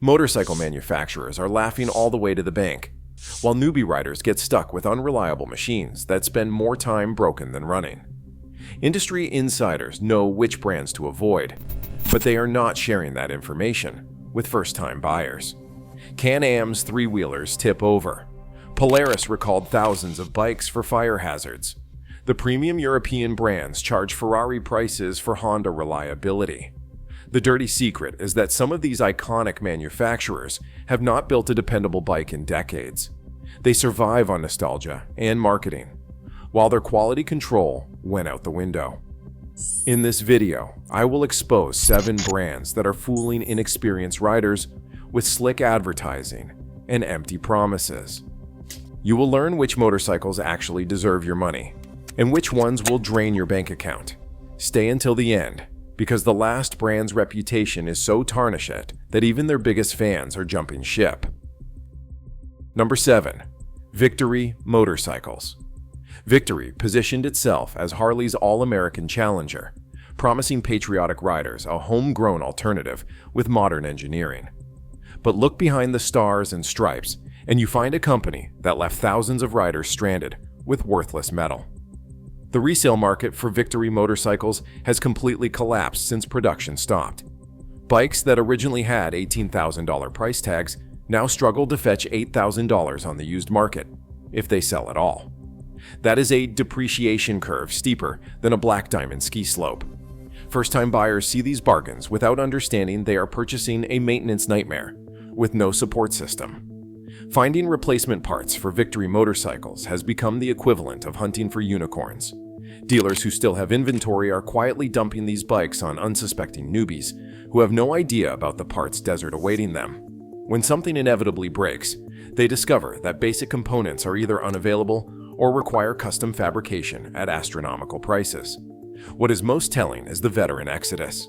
Motorcycle manufacturers are laughing all the way to the bank, while newbie riders get stuck with unreliable machines that spend more time broken than running. Industry insiders know which brands to avoid, but they are not sharing that information with first-time buyers. Can-Am's three-wheelers tip over. Polaris recalled thousands of bikes for fire hazards. The premium European brands charge Ferrari prices for Honda reliability. The dirty secret is that some of these iconic manufacturers have not built a dependable bike in decades. They survive on nostalgia and marketing, while their quality control went out the window. In this video, I will expose 7 brands that are fooling inexperienced riders with slick advertising and empty promises. You will learn which motorcycles actually deserve your money and which ones will drain your bank account. Stay until the end, because the last brand's reputation is so tarnished that even their biggest fans are jumping ship. Number 7. Victory Motorcycles. Victory positioned itself as Harley's all-American challenger, promising patriotic riders a homegrown alternative with modern engineering. But look behind the stars and stripes, and you find a company that left thousands of riders stranded with worthless metal. The resale market for Victory motorcycles has completely collapsed since production stopped. Bikes that originally had $18,000 price tags now struggle to fetch $8,000 on the used market, if they sell at all. That is a depreciation curve steeper than a black diamond ski slope. First-time buyers see these bargains without understanding they are purchasing a maintenance nightmare with no support system. Finding replacement parts for Victory motorcycles has become the equivalent of hunting for unicorns. Dealers who still have inventory are quietly dumping these bikes on unsuspecting newbies who have no idea about the parts desert awaiting them. When something inevitably breaks, they discover that basic components are either unavailable or require custom fabrication at astronomical prices. What is most telling is the veteran exodus.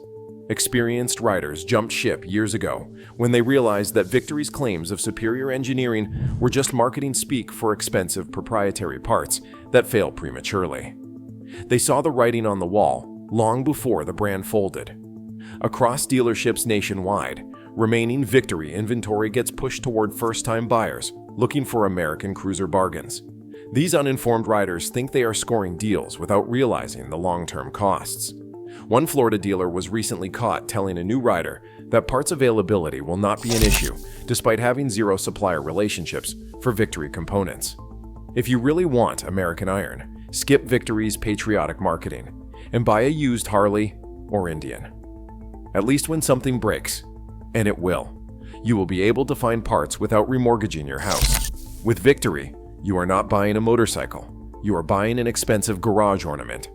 Experienced riders jumped ship years ago when they realized that Victory's claims of superior engineering were just marketing speak for expensive proprietary parts that fail prematurely. They saw the writing on the wall long before the brand folded. Across dealerships nationwide, remaining Victory inventory gets pushed toward first-time buyers looking for American cruiser bargains. These uninformed riders think they are scoring deals without realizing the long-term costs. One Florida dealer was recently caught telling a new rider that parts availability will not be an issue despite having zero supplier relationships for Victory components. If you really want American iron, skip Victory's patriotic marketing and buy a used Harley or Indian. At least when something breaks, and it will, you will be able to find parts without remortgaging your house. With Victory, you are not buying a motorcycle, you are buying an expensive garage ornament.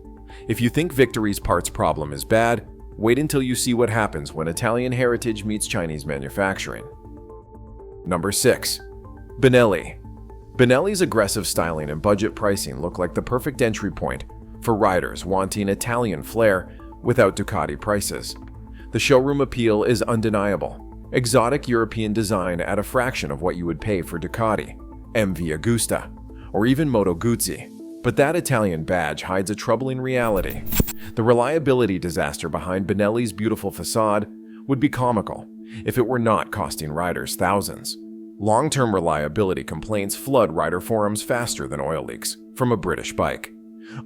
If you think Victory's parts problem is bad, wait until you see what happens when Italian heritage meets Chinese manufacturing. Number 6. Benelli. Benelli's aggressive styling and budget pricing look like the perfect entry point for riders wanting Italian flair without Ducati prices. The showroom appeal is undeniable. Exotic European design at a fraction of what you would pay for Ducati, MV Agusta, or even Moto Guzzi. But that Italian badge hides a troubling reality. The reliability disaster behind Benelli's beautiful facade would be comical if it were not costing riders thousands. Long-term reliability complaints flood rider forums faster than oil leaks from a British bike.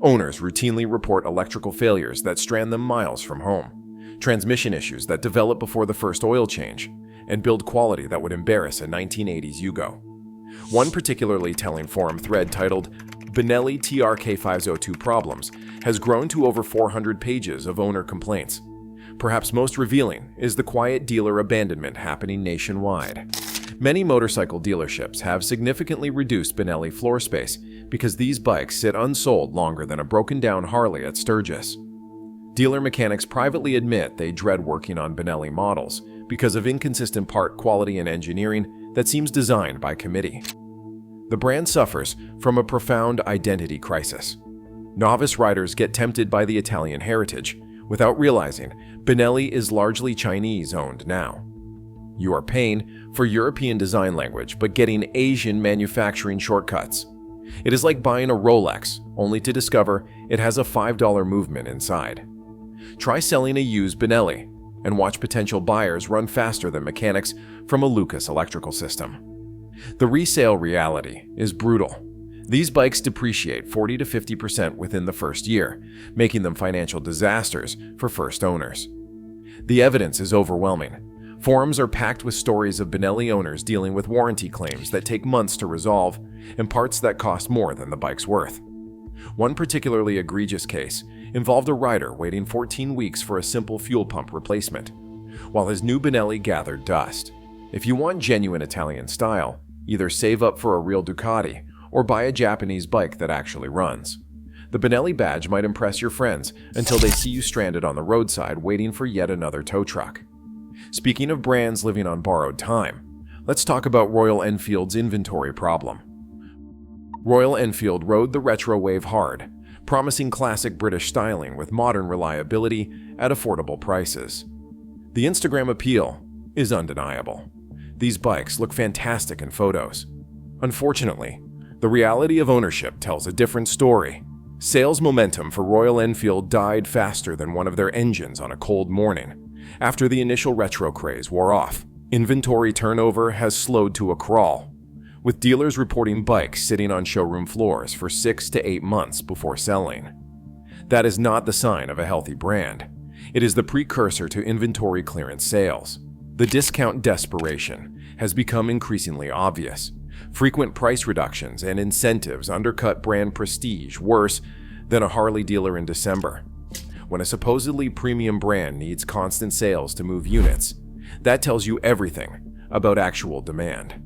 Owners routinely report electrical failures that strand them miles from home, transmission issues that develop before the first oil change, and build quality that would embarrass a 1980s Yugo. One particularly telling forum thread titled Benelli TRK502 Problems has grown to over 400 pages of owner complaints. Perhaps most revealing is the quiet dealer abandonment happening nationwide. Many motorcycle dealerships have significantly reduced Benelli floor space because these bikes sit unsold longer than a broken-down Harley at Sturgis. Dealer mechanics privately admit they dread working on Benelli models because of inconsistent part quality and engineering that seems designed by committee. The brand suffers from a profound identity crisis. Novice riders get tempted by the Italian heritage without realizing Benelli is largely Chinese-owned now. You are paying for European design language but getting Asian manufacturing shortcuts. It is like buying a Rolex only to discover it has a $5 movement inside. Try selling a used Benelli. and watch potential buyers run faster than mechanics from a Lucas electrical system. The resale reality is brutal. These bikes depreciate 40 to 50% within the first year, making them financial disasters for first owners. The evidence is overwhelming. Forums are packed with stories of Benelli owners dealing with warranty claims that take months to resolve and parts that cost more than the bike's worth. One particularly egregious case involved a rider waiting 14 weeks for a simple fuel pump replacement, while his new Benelli gathered dust. If you want genuine Italian style, either save up for a real Ducati or buy a Japanese bike that actually runs. The Benelli badge might impress your friends until they see you stranded on the roadside waiting for yet another tow truck. Speaking of brands living on borrowed time, let's talk about Royal Enfield's inventory problem. Royal Enfield rode the retro wave hard, promising classic British styling with modern reliability at affordable prices. The Instagram appeal is undeniable. These bikes look fantastic in photos. Unfortunately, the reality of ownership tells a different story. Sales momentum for Royal Enfield died faster than one of their engines on a cold morning. After the initial retro craze wore off, inventory turnover has slowed to a crawl, with dealers reporting bikes sitting on showroom floors for 6 to 8 months before selling. That is not the sign of a healthy brand. It is the precursor to inventory clearance sales. The discount desperation has become increasingly obvious. Frequent price reductions and incentives undercut brand prestige worse than a Harley dealer in December. When a supposedly premium brand needs constant sales to move units, that tells you everything about actual demand.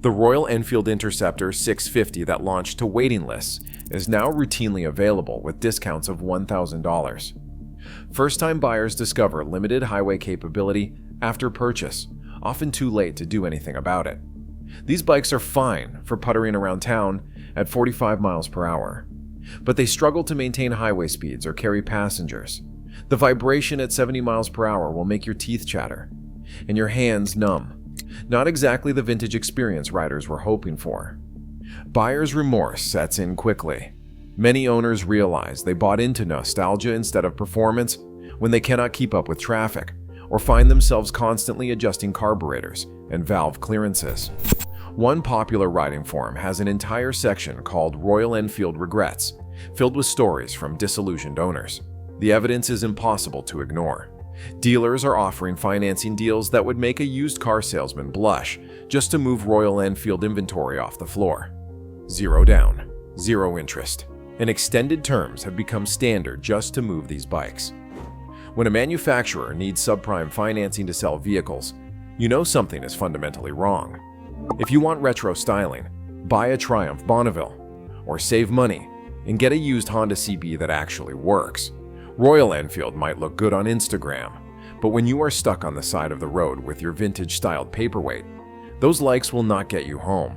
The Royal Enfield Interceptor 650 that launched to waiting lists is now routinely available with discounts of $1,000. First-time buyers discover limited highway capability after purchase, often too late to do anything about it. These bikes are fine for puttering around town at 45 miles per hour, but they struggle to maintain highway speeds or carry passengers. The vibration at 70 miles per hour will make your teeth chatter and your hands numb. Not exactly the vintage experience riders were hoping for. Buyer's remorse sets in quickly. Many owners realize they bought into nostalgia instead of performance when they cannot keep up with traffic or find themselves constantly adjusting carburetors and valve clearances. One popular riding forum has an entire section called Royal Enfield Regrets, filled with stories from disillusioned owners. The evidence is impossible to ignore. Dealers are offering financing deals that would make a used car salesman blush just to move Royal Enfield inventory off the floor. 0 down, 0 interest, and extended terms have become standard just to move these bikes. When a manufacturer needs subprime financing to sell vehicles, you know something is fundamentally wrong. If you want retro styling, buy a Triumph Bonneville, or save money and get a used Honda CB that actually works. Royal Enfield might look good on Instagram, but when you are stuck on the side of the road with your vintage-styled paperweight, those likes will not get you home.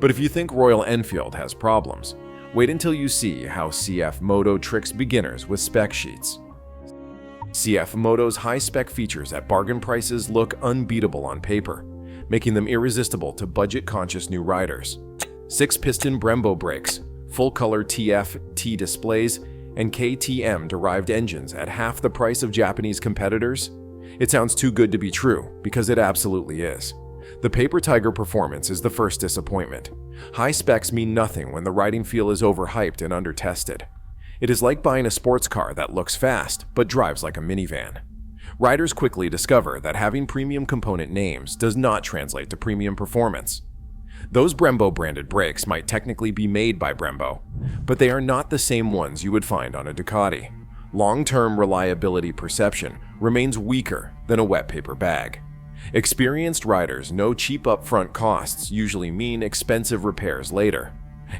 But if you think Royal Enfield has problems, wait until you see how CF Moto tricks beginners with spec sheets. CF Moto's high-spec features at bargain prices look unbeatable on paper, making them irresistible to budget-conscious new riders. 6-piston Brembo brakes, full-color TFT displays, and KTM-derived engines at half the price of Japanese competitors? It sounds too good to be true, because it absolutely is. The Paper Tiger performance is the first disappointment. High specs mean nothing when the riding feel is overhyped and under-tested. It is like buying a sports car that looks fast, but drives like a minivan. Riders quickly discover that having premium component names does not translate to premium performance. Those Brembo-branded brakes might technically be made by Brembo, but they are not the same ones you would find on a Ducati. Long-term reliability perception remains weaker than a wet paper bag. Experienced riders know cheap upfront costs usually mean expensive repairs later.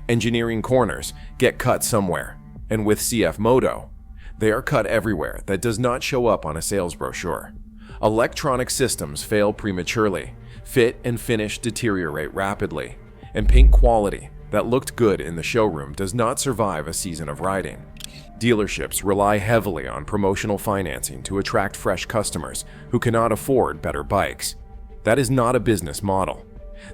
Engineering corners get cut somewhere, and with CF Moto, they are cut everywhere that does not show up on a sales brochure. Electronic systems fail prematurely, fit and finish deteriorate rapidly, and paint quality that looked good in the showroom does not survive a season of riding. Dealerships rely heavily on promotional financing to attract fresh customers who cannot afford better bikes. That is not a business model.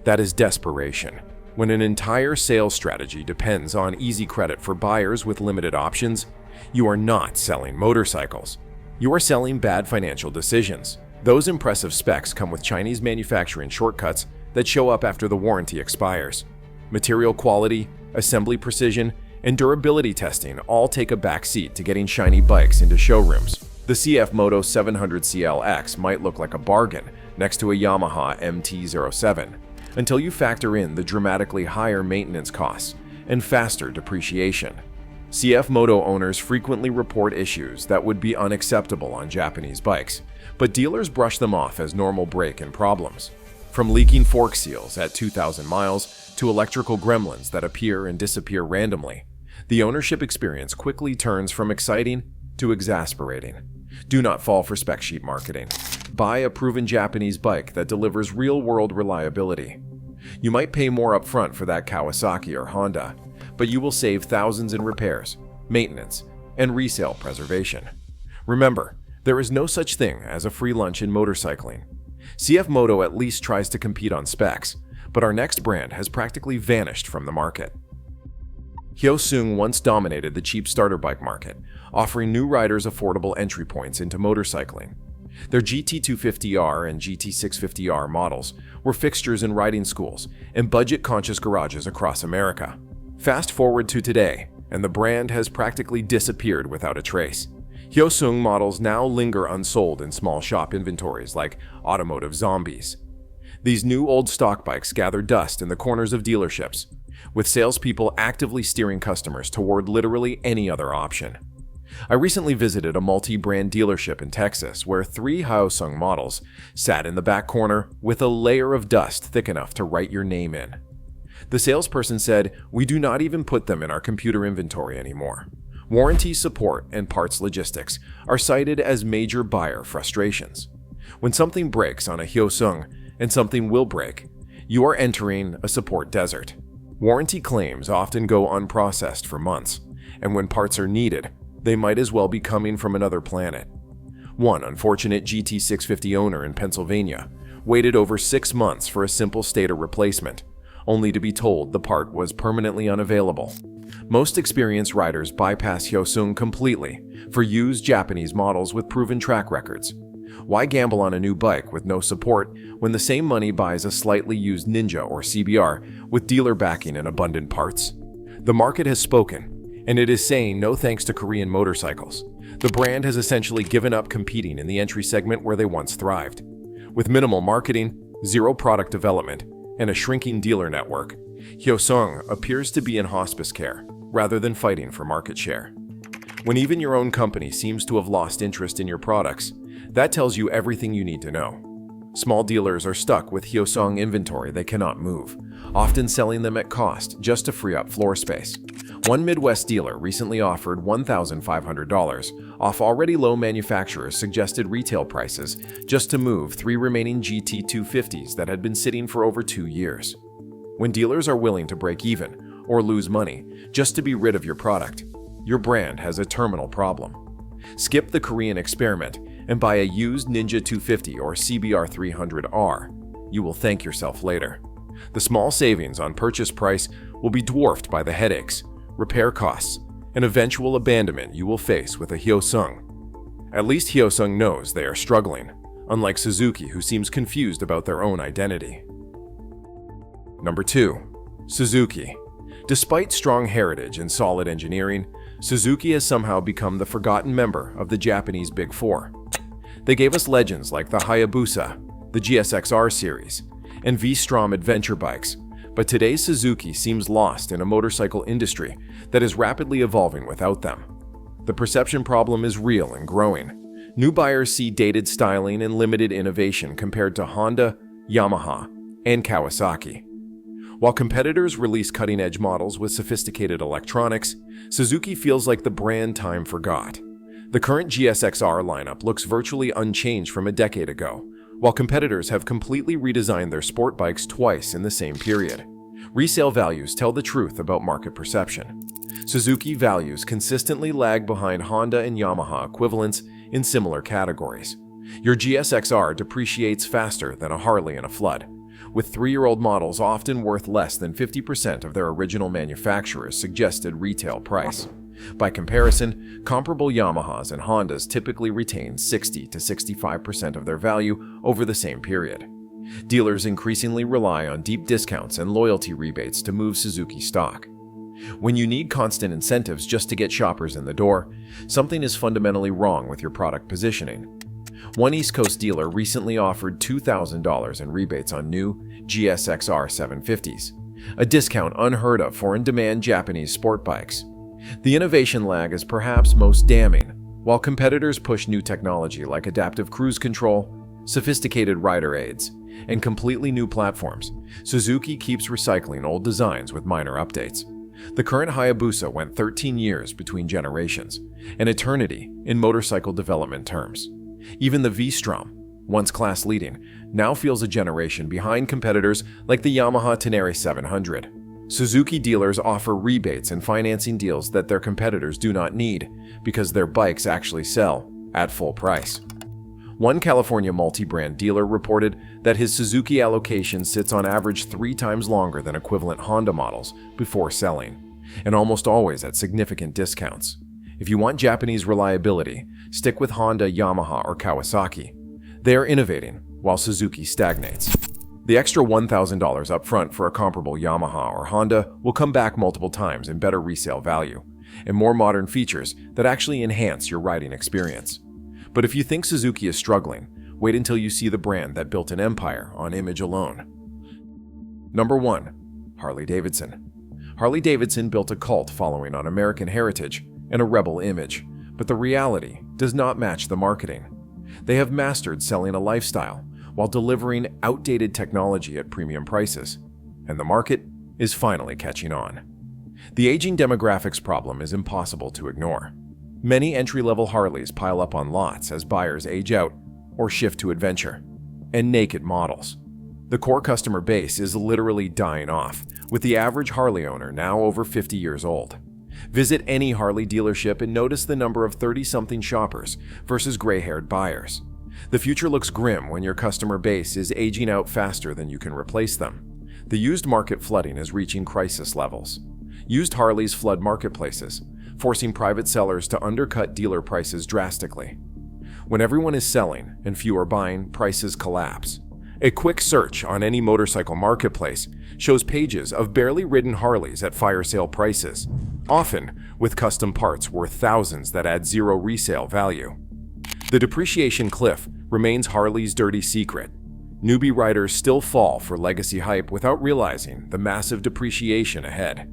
That is desperation. When an entire sales strategy depends on easy credit for buyers with limited options, you are not selling motorcycles. You are selling bad financial decisions. Those impressive specs come with Chinese manufacturing shortcuts that show up after the warranty expires. Material quality, assembly precision, and durability testing all take a back seat to getting shiny bikes into showrooms. The CF Moto 700CLX might look like a bargain next to a Yamaha MT-07 until you factor in the dramatically higher maintenance costs and faster depreciation. CF Moto owners frequently report issues that would be unacceptable on Japanese bikes, but dealers brush them off as normal break-in problems. From leaking fork seals at 2,000 miles to electrical gremlins that appear and disappear randomly, the ownership experience quickly turns from exciting to exasperating. Do not fall for spec sheet marketing. Buy a proven Japanese bike that delivers real-world reliability. You might pay more upfront for that Kawasaki or Honda, but you will save thousands in repairs, maintenance, and resale preservation. Remember, there is no such thing as a free lunch in motorcycling. CF Moto at least tries to compete on specs, but our next brand has practically vanished from the market. Hyosung once dominated the cheap starter bike market, offering new riders affordable entry points into motorcycling. Their GT250R and GT650R models were fixtures in riding schools and budget-conscious garages across America. Fast forward to today, and the brand has practically disappeared without a trace. Hyosung models now linger unsold in small shop inventories like automotive zombies. These new old stock bikes gather dust in the corners of dealerships, with salespeople actively steering customers toward literally any other option. I recently visited a multi-brand dealership in Texas where 3 Hyosung models sat in the back corner with a layer of dust thick enough to write your name in. The salesperson said, "We do not even put them in our computer inventory anymore." Warranty, support, and parts logistics are cited as major buyer frustrations. When something breaks on a Hyosung, and something will break, you are entering a support desert. Warranty claims often go unprocessed for months, and when parts are needed, they might as well be coming from another planet. One unfortunate GT650 owner in Pennsylvania waited over 6 months for a simple stator replacement, only to be told the part was permanently unavailable. Most experienced riders bypass Hyosung completely for used Japanese models with proven track records. Why gamble on a new bike with no support when the same money buys a slightly used Ninja or CBR with dealer backing and abundant parts? The market has spoken, and it is saying no thanks to Korean motorcycles. The brand has essentially given up competing in the entry segment where they once thrived. With minimal marketing, zero product development, and a shrinking dealer network, Hyosung appears to be in hospice care rather than fighting for market share. When even your own company seems to have lost interest in your products, that tells you everything you need to know. Small dealers are stuck with Hyosung inventory they cannot move, often selling them at cost just to free up floor space. One Midwest dealer recently offered $1,500 off already low manufacturers' suggested retail prices just to move 3 remaining GT250s that had been sitting for over 2 years. When dealers are willing to break even or lose money just to be rid of your product, your brand has a terminal problem. Skip the Korean experiment and buy a used Ninja 250 or CBR 300R. You will thank yourself later. The small savings on purchase price will be dwarfed by the headaches, repair costs, and eventual abandonment you will face with a Hyosung. At least Hyosung knows they are struggling, unlike Suzuki, who seems confused about their own identity. Number 2. Suzuki. Despite strong heritage and solid engineering, Suzuki has somehow become the forgotten member of the Japanese Big Four. They gave us legends like the Hayabusa, the GSX-R series, and V-Strom adventure bikes, but today's Suzuki seems lost in a motorcycle industry that is rapidly evolving without them. The perception problem is real and growing. New buyers see dated styling and limited innovation compared to Honda, Yamaha, and Kawasaki. While competitors release cutting-edge models with sophisticated electronics, Suzuki feels like the brand time forgot. The current GSX-R lineup looks virtually unchanged from a decade ago, while competitors have completely redesigned their sport bikes twice in the same period. Resale values tell the truth about market perception. Suzuki values consistently lag behind Honda and Yamaha equivalents in similar categories. Your GSX-R depreciates faster than a Harley in a flood, with 3-year-old models often worth less than 50% of their original manufacturer's suggested retail price. By comparison, comparable Yamahas and Hondas typically retain 60 to 65% of their value over the same period. Dealers increasingly rely on deep discounts and loyalty rebates to move Suzuki stock. When you need constant incentives just to get shoppers in the door, something is fundamentally wrong with your product positioning. One East Coast dealer recently offered $2,000 in rebates on new GSXR 750s, a discount unheard of for in-demand Japanese sport bikes. The innovation lag is perhaps most damning. While competitors push new technology like adaptive cruise control, sophisticated rider aids, and completely new platforms, Suzuki keeps recycling old designs with minor updates. The current Hayabusa went 13 years between generations, an eternity in motorcycle development terms. Even the V-Strom, once class-leading, now feels a generation behind competitors like the Yamaha Tenere 700. Suzuki dealers offer rebates and financing deals that their competitors do not need because their bikes actually sell at full price. One California multi-brand dealer reported that his Suzuki allocation sits on average 3 times longer than equivalent Honda models before selling, and almost always at significant discounts. If you want Japanese reliability, stick with Honda, Yamaha, or Kawasaki. They are innovating while Suzuki stagnates. The extra $1,000 up front for a comparable Yamaha or Honda will come back multiple times in better resale value and more modern features that actually enhance your riding experience. But if you think Suzuki is struggling, wait until you see the brand that built an empire on image alone. Number 1. Harley-Davidson. Harley-Davidson built a cult following on American heritage and a rebel image, but the reality does not match the marketing. They have mastered selling a lifestyle while delivering outdated technology at premium prices, and the market is finally catching on. The aging demographics problem is impossible to ignore. Many entry-level Harleys pile up on lots as buyers age out or shift to adventure, and naked models. The core customer base is literally dying off, with the average Harley owner now over 50 years old. Visit any Harley dealership and notice the number of 30-something shoppers versus gray-haired buyers. The future looks grim when your customer base is aging out faster than you can replace them. The used market flooding is reaching crisis levels. Used Harleys flood marketplaces, forcing private sellers to undercut dealer prices drastically. When everyone is selling and few are buying, prices collapse. A quick search on any motorcycle marketplace shows pages of barely ridden Harleys at fire sale prices, often with custom parts worth thousands that add zero resale value. The depreciation cliff remains Harley's dirty secret. Newbie riders still fall for legacy hype without realizing the massive depreciation ahead.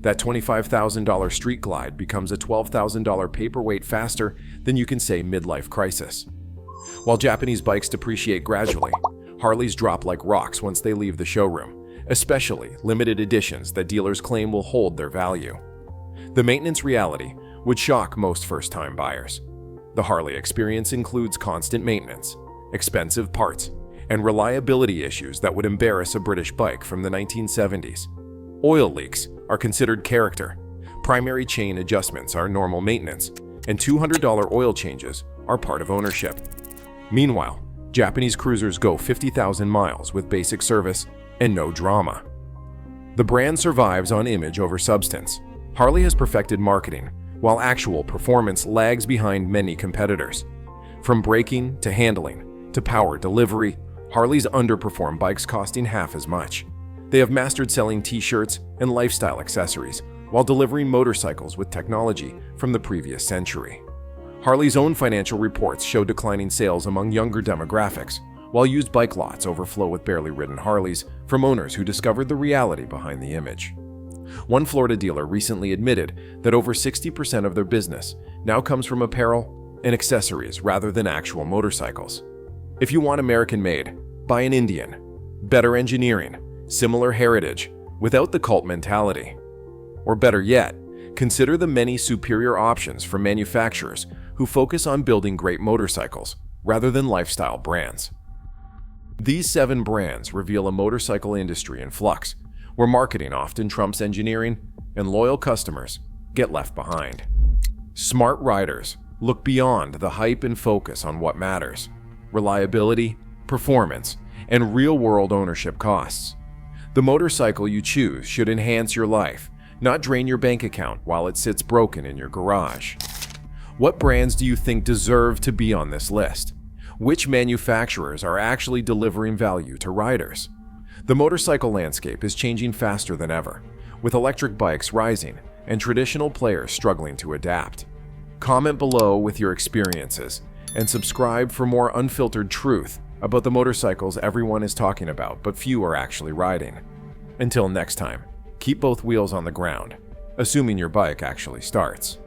That $25,000 Street Glide becomes a $12,000 paperweight faster than you can say midlife crisis. While Japanese bikes depreciate gradually, Harleys drop like rocks once they leave the showroom, especially limited editions that dealers claim will hold their value. The maintenance reality would shock most first-time buyers. The Harley experience includes constant maintenance, expensive parts, and reliability issues that would embarrass a British bike from the 1970s. Oil leaks are considered character, primary chain adjustments are normal maintenance, and $200 oil changes are part of ownership. Meanwhile, Japanese cruisers go 50,000 miles with basic service and no drama. The brand survives on image over substance. Harley has perfected marketing, while actual performance lags behind many competitors. From braking to handling to power delivery, Harleys underperform bikes costing half as much. They have mastered selling t-shirts and lifestyle accessories while delivering motorcycles with technology from the previous century. Harley's own financial reports show declining sales among younger demographics, while used bike lots overflow with barely ridden Harleys from owners who discovered the reality behind the image. One Florida dealer recently admitted that over 60% of their business now comes from apparel and accessories rather than actual motorcycles. If you want American-made, buy an Indian. Better engineering, similar heritage, without the cult mentality. Or better yet, consider the many superior options from manufacturers who focus on building great motorcycles rather than lifestyle brands. These 7 brands reveal a motorcycle industry in flux, where marketing often trumps engineering and loyal customers get left behind. Smart riders look beyond the hype and focus on what matters: reliability, performance, and real-world ownership costs. The motorcycle you choose should enhance your life, not drain your bank account while it sits broken in your garage. What brands do you think deserve to be on this list? Which manufacturers are actually delivering value to riders? The motorcycle landscape is changing faster than ever, with electric bikes rising and traditional players struggling to adapt. Comment below with your experiences and subscribe for more unfiltered truth about the motorcycles everyone is talking about but few are actually riding. Until next time, keep both wheels on the ground, assuming your bike actually starts.